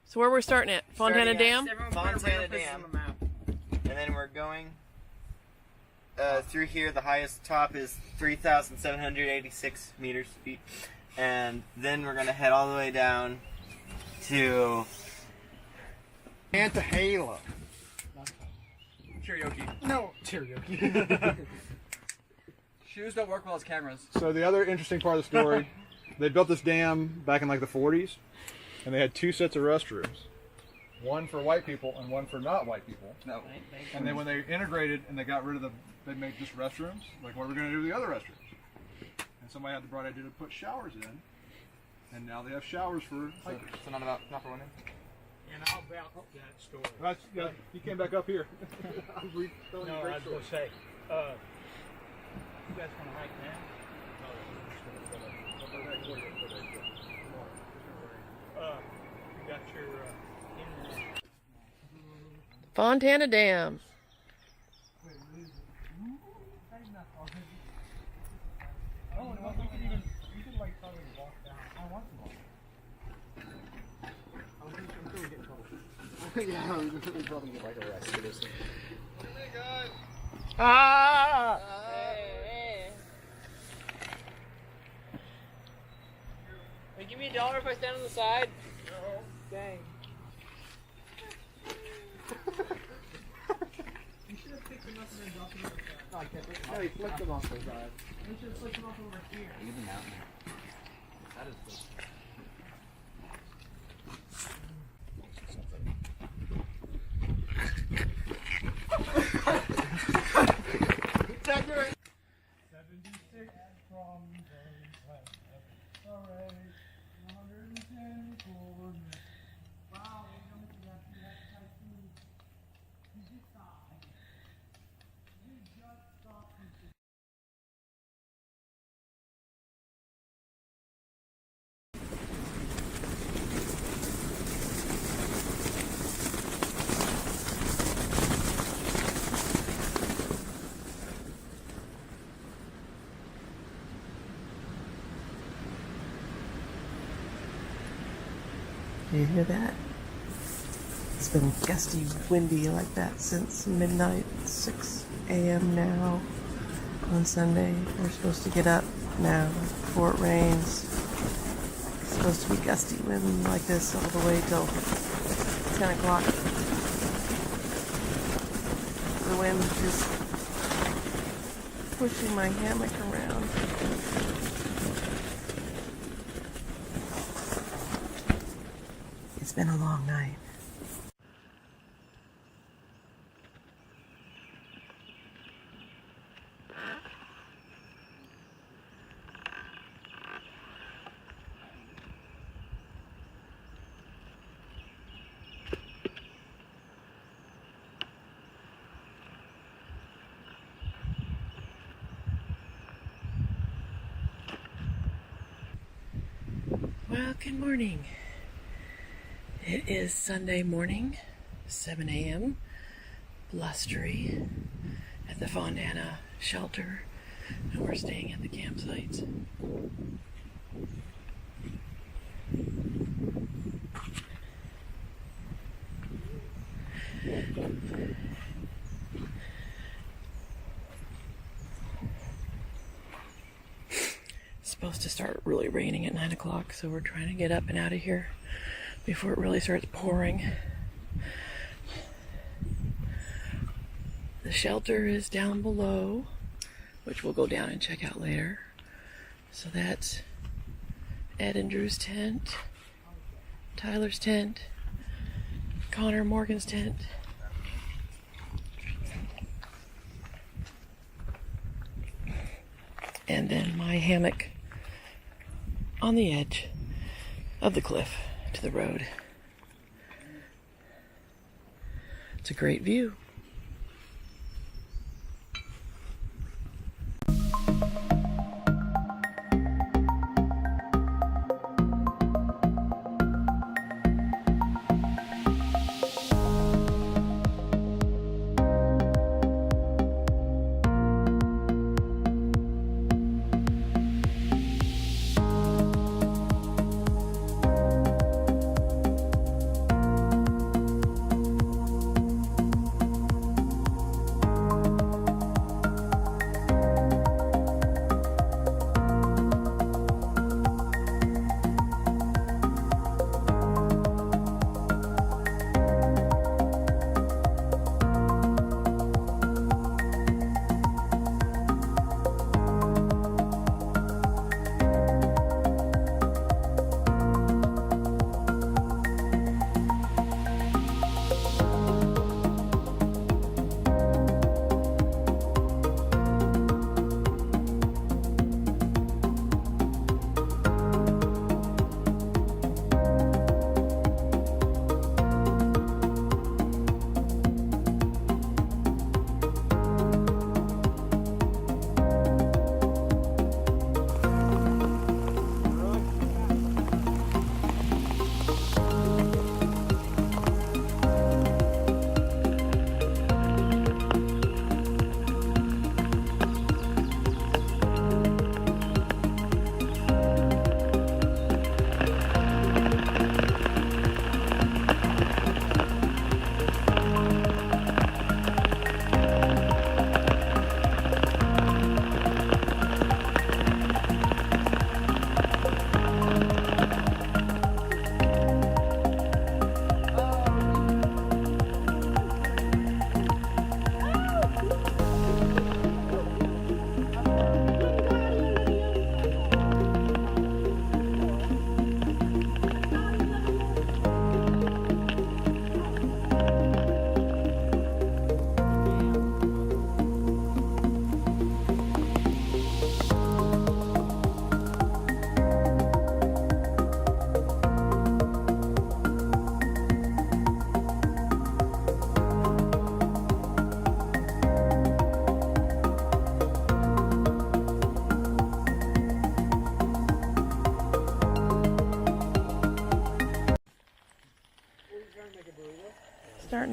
So where we're starting at? Fontana Dam? Fontana Dam. And then we're going through here. The highest top is 3,786 feet. And then we're going to head all the way down to Antahala. Karaoke. No, karaoke. Shoes don't work well as cameras. So the other interesting part of the story, they built this dam back in like the 40s, and they had two sets of restrooms. One for white people and one for not white people. No. And then when they integrated and they got rid of they made just restrooms, like what are we going to do with the other restrooms? And somebody had the bright idea to put showers in, and now they have showers for hikers. So not for women? And I'll back up that story. That's, yeah, you came back up here. No, I was going to say, you guys want to hike now? You got your Fontana Dam. Oh, no, you could like probably walk down. I want to walk. I'm sure we get in trouble. Yeah, we probably get like arrested for this thing. Ah! Will you give me $1 if I stand on the side? No. Dang. You should have picked them up and then dropped them over there. No, I can't. No, he flipped them off the side. You should have flipped them up over here. Even mountain. That is good. It's accurate. 76 from alright, 110 for me. Wow, you just stop. You just stop. Do you hear that? It's been gusty, windy like that since midnight, 6 a.m. now on Sunday. We're supposed to get up now before it rains. It's supposed to be gusty wind like this all the way till 10 o'clock. The wind is pushing my hammock around. It's been a long night. Well, good morning. It is Sunday morning, 7 a.m., blustery at the Fontana shelter, and we're staying at the campsites. It's supposed to start really raining at 9 o'clock, so we're trying to get up and out of here before it really starts pouring. The shelter is down below, which we'll go down and check out later. So that's Ed and Drew's tent, Tyler's tent, Connor and Morgan's tent. And then my hammock on the edge of the cliff to the road. It's a great view.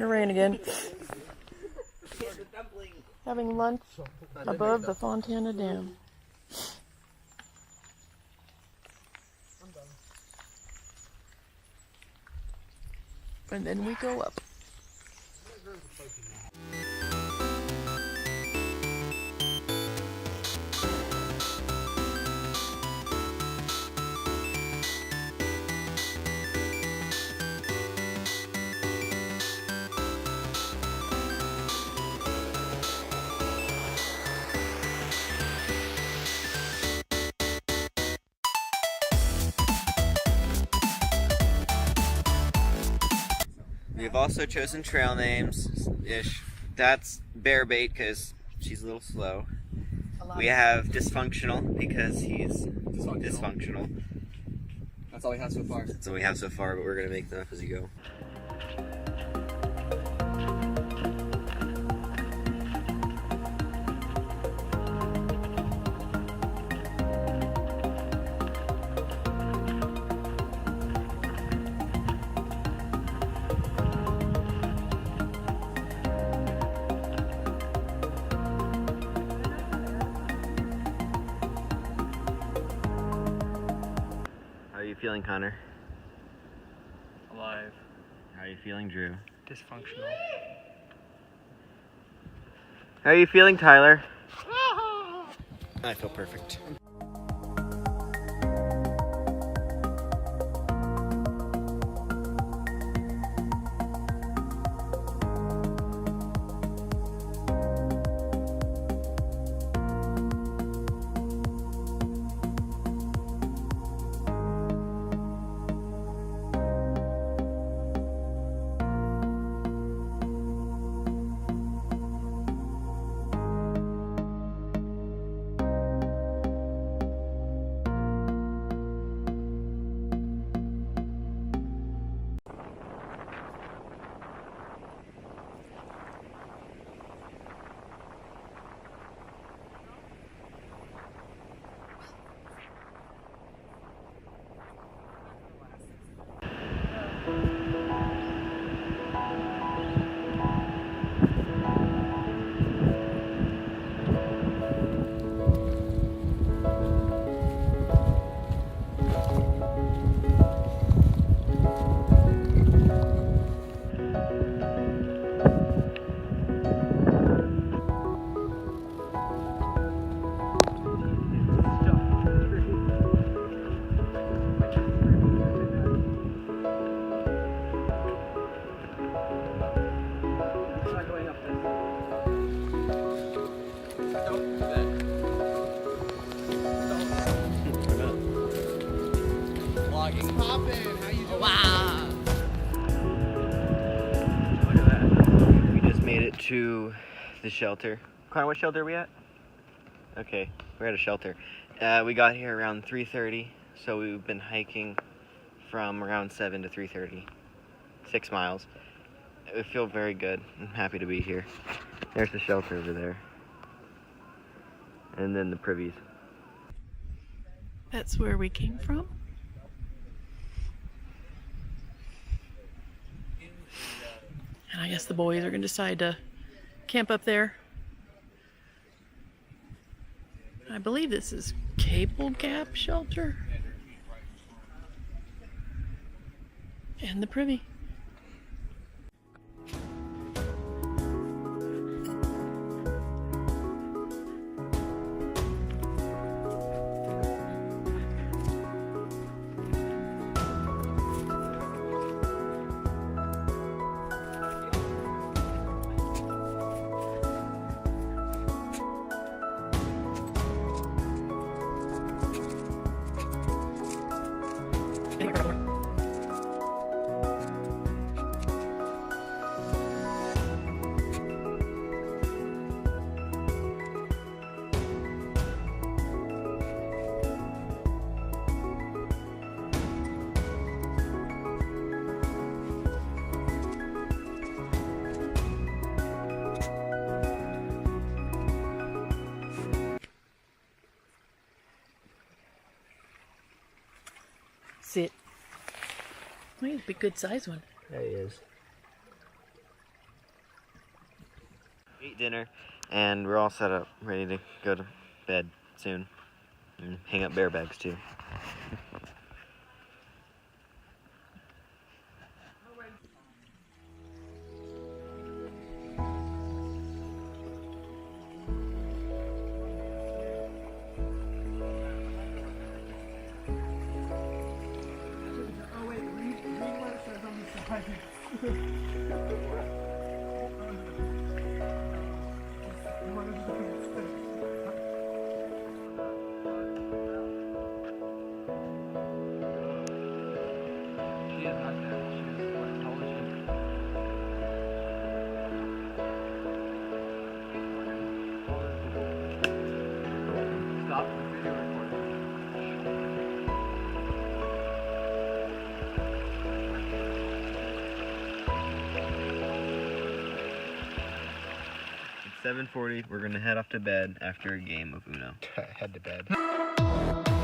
to rain again. Having lunch above the Fontana Dam. And then we go up. We've also chosen trail names-ish. That's bear bait because she's a little slow. We have dysfunctional because he's dysfunctional. That's all we have so far. That's all we have so far, but we're gonna make them up as you go. How are you feeling, Connor? Alive. How are you feeling, Drew? Dysfunctional. How are you feeling, Tyler? I feel perfect. We just made it to the shelter. Connor, what shelter are we at? Okay, we're at a shelter. We got here around 3:30, so we've been hiking from around 7 to 3:30. 6 miles. I feel very good. I'm happy to be here. There's the shelter over there. And then the privies. That's where we came from. And I guess the boys are going to decide to camp up there. I believe this is Cable Gap Shelter. And the privy. Sit. Oh, he's a big, good size one. There he is. Ate dinner, and we're all set up, ready to go to bed soon. And hang up bear bags too. Stop the video recording. It's 7:40. We're gonna head off to bed after a game of Uno. Head to bed.